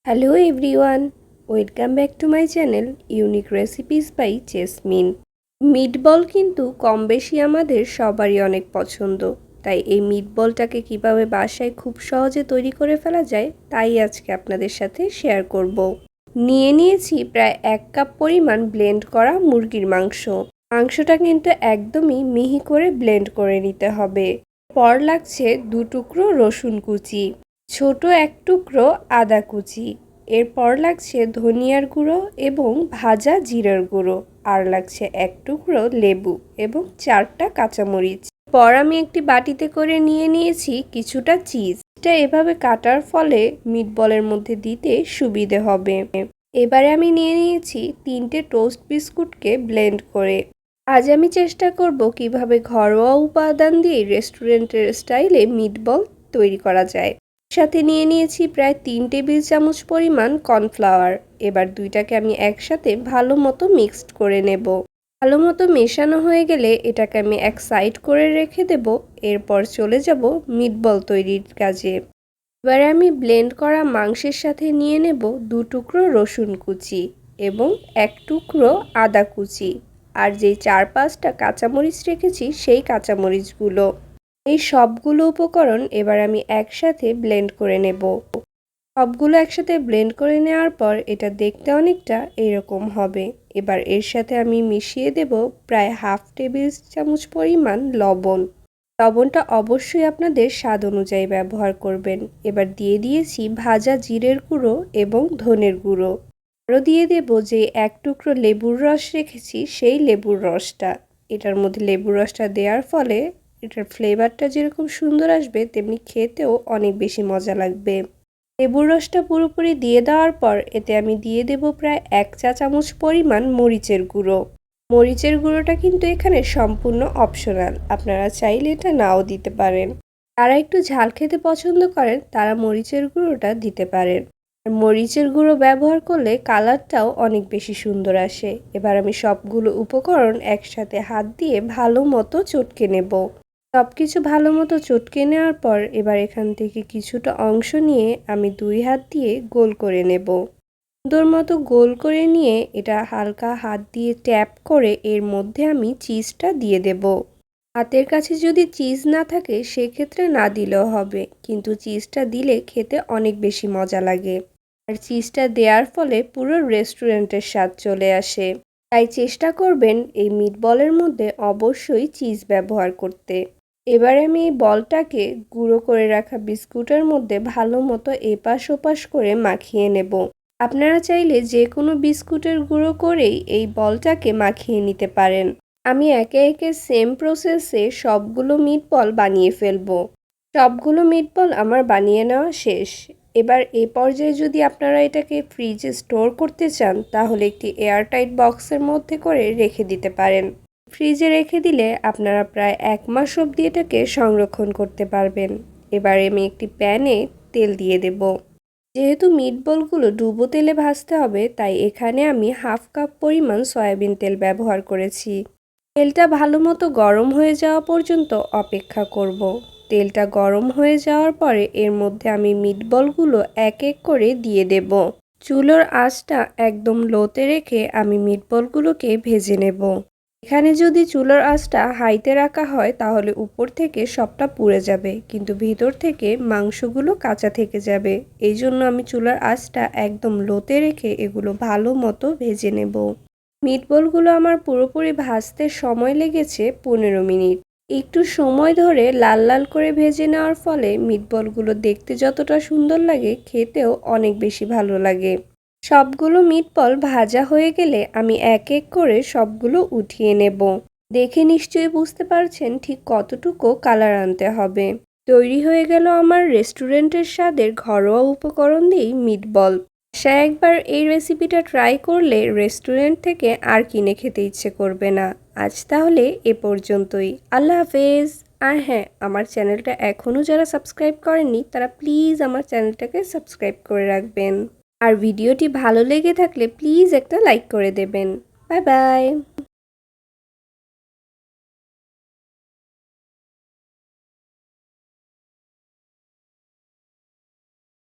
Hello everyone, welcome back to my channel unique recipes by Jasmine. Meatball কিন্তু কম বেশি আমাদের সবারই অনেক পছন্দ। তাই এই মিটবলটাকে কিভাবে বাসায় খুব সহজে তৈরি করে ফেলা যায় তাই আজকে আপনাদের সাথে শেয়ার করব। নিয়েছি প্রায় 1 কাপ পরিমাণ ব্লেন্ড করা মুরগির মাংস। মাংসটা কিন্তু একদমই মিহি করে ব্লেন্ড করে নিতে হবে। পর লাগছে 2 টুকরো রসুন কুচি, ছোট 1 টুকরো আদা কুচি, এরপর লাগছে ধনিয়ার গুঁড়ো এবং ভাজা জিরার গুঁড়ো, আর লাগছে 1 টুকরো লেবু এবং 4টা কাঁচামরিচ। পর আমি একটি বাটিতে করে নিয়েছি কিছুটা চিজ। এটা এভাবে কাটার ফলে মিটবলের মধ্যে দিতে সুবিধে হবে। এবারে আমি নিয়েছি 3টে টোস্ট বিস্কুটকে ব্লেন্ড করে। আজ আমি চেষ্টা করব কিভাবে ঘরোয়া উপাদান দিয়ে রেস্টুরেন্টের স্টাইলে মিটবল তৈরি করা যায়। সাথে নিয়েছি প্রায় 3 টেবিল চামচ পরিমাণ কর্নফ্লাওয়ার। এবার দুইটাকে আমি একসাথে ভালো মতো মিক্সড করে নেব। ভালো মতো মেশানো হয়ে গেলে এটাকে আমি এক সাইড করে রেখে দেব। এরপর চলে যাব মিটবল তৈরির কাজে। এবারে আমি ব্লেন্ড করা মাংসের সাথে নিয়ে নেব 2 টুকরো রসুন কুচি এবং 1 টুকরো আদা কুচি, আর যেই 4-5টা কাঁচামরিচ রেখেছি সেই কাঁচামরিচগুলো। এই সবগুলো উপকরণ এবার আমি একসাথে ব্লেন্ড করে নেব। সবগুলো একসাথে ব্লেন্ড করে নেওয়ার পর এটা দেখতে অনেকটা এরকম হবে। এবার এর সাথে আমি মিশিয়ে দেব প্রায় 1/2 টেবিল চামচ পরিমাণ লবণ। লবণটা অবশ্যই আপনাদের স্বাদ অনুযায়ী ব্যবহার করবেন। এবার দিয়েছি ভাজা জিরের গুঁড়ো এবং ধনের গুঁড়ো। আরও দিয়ে দেব যে 1 টুকরো লেবুর রস রেখেছি সেই লেবুর রসটা। এটার মধ্যে লেবুর রসটা দেওয়ার ফলে এটার ফ্লেভারটা যেরকম সুন্দর আসবে তেমনি খেতেও অনেক বেশি মজা লাগবে। লেবুর রসটা পুরোপুরি দিয়ে দেওয়ার পর এতে আমি দিয়ে দেব প্রায় 1 চা চামচ পরিমাণ মরিচের গুঁড়ো। মরিচের গুঁড়োটা কিন্তু এখানে সম্পূর্ণ অপশনাল, আপনারা চাইলে এটা নাও দিতে পারেন। যারা একটু ঝাল খেতে পছন্দ করেন তারা মরিচের গুঁড়োটা দিতে পারেন। আর মরিচের গুঁড়ো ব্যবহার করলে কালারটাও অনেক বেশি সুন্দর আসে। এবার আমি সবগুলো উপকরণ একসাথে হাত দিয়ে ভালো মতো চটকে নেব। সব কিছু ভালো মতো চটকে নেওয়ার পর এবার এখান থেকে কিছুটা অংশ নিয়ে আমি 2 হাত দিয়ে গোল করে নেব। সুন্দর মতো গোল করে নিয়ে এটা হালকা হাত দিয়ে ট্যাপ করে এর মধ্যে আমি চিজটা দিয়ে দেব। হাতের কাছে যদি চিজ না থাকে সেক্ষেত্রে না দিলেও হবে, কিন্তু চিজটা দিলে খেতে অনেক বেশি মজা লাগে। আর চিজটা দেওয়ার ফলে পুরো রেস্টুরেন্টের স্বাদ চলে আসে। তাই চেষ্টা করবেন এই মিটবলের মধ্যে অবশ্যই চিজ ব্যবহার করতে। এবারে আমি এই বলটাকে গুঁড়ো করে রাখা বিস্কুটের মধ্যে ভালো মতো এপাশ ওপাশ করে মাখিয়ে নেব। আপনারা চাইলে যে কোনো বিস্কুটের গুঁড়ো করেই এই বলটাকে মাখিয়ে নিতে পারেন। আমি একে একে সেম প্রসেসে সবগুলো মিটবল বানিয়ে ফেলবো। সবগুলো মিটবল আমার বানিয়ে নেওয়া শেষ। এবার এই পর্যায়ে যদি আপনারা এটাকে ফ্রিজে স্টোর করতে চান তাহলে একটি এয়ারটাইট বক্সের মধ্যে করে রেখে দিতে পারেন। ফ্রিজে রেখে দিলে আপনারা প্রায় 1 মাস অবধি এটাকে সংরক্ষণ করতে পারবেন। এবার আমি একটি প্যানে তেল দিয়ে দেব। যেহেতু মিটবলগুলো ডুবো তেলে ভাজতে হবে তাই এখানে আমি 1/2 কাপ পরিমাণ সয়াবিন তেল ব্যবহার করেছি। তেলটা ভালো মতো গরম হয়ে যাওয়া পর্যন্ত অপেক্ষা করব। তেলটা গরম হয়ে যাওয়ার পরে এর মধ্যে আমি মিটবলগুলো এক এক করে দিয়ে দেব। চুলোর আঁচটা একদম লোতে রেখে আমি মিটবলগুলোকে ভেজে নেব। এখানে যদি চুলার আঁচটা হাইতে রাখা হয় তাহলে উপর থেকে সবটা পুড়ে যাবে, কিন্তু ভিতর থেকে মাংসগুলো কাঁচা থেকে যাবে। এই জন্য আমি চুলার আঁচটা একদম লোতে রেখে এগুলো ভালো মতো ভেজে নেব। মিটবলগুলো আমার পুরোপুরি ভাজতে সময় লেগেছে 15 মিনিট। একটু সময় ধরে লাল লাল করে ভেজে নেওয়ার ফলে মিটবলগুলো দেখতে যতটা সুন্দর লাগে খেতেও অনেক বেশি ভালো লাগে। সবগুলো মিটবল ভাজা হয়ে গেলে আমি এক এক করে সবগুলো উঠিয়ে নেব। দেখে নিশ্চয়ই বুঝতে পারছেন ঠিক কতটুকু কালার আনতে হবে। তৈরি হয়ে গেল আমার রেস্টুরেন্টের স্বাদের ঘরোয়া উপকরণ দিয়েই মিটবল। বাসায় একবার এই রেসিপিটা ট্রাই করলে রেস্টুরেন্ট থেকে আর কিনে খেতে ইচ্ছে করবে না। আজ তাহলে এ পর্যন্তই। আল্লাহ হাফেজ। আর হ্যাঁ, আমার চ্যানেলটা এখনও যারা সাবস্ক্রাইব করেননি তারা প্লিজ আমার চ্যানেলটাকে সাবস্ক্রাইব করে রাখবেন। আর ভিডিওটি ভালো লেগে থাকলে প্লিজ একটা লাইক করে দেবেন। Bye bye.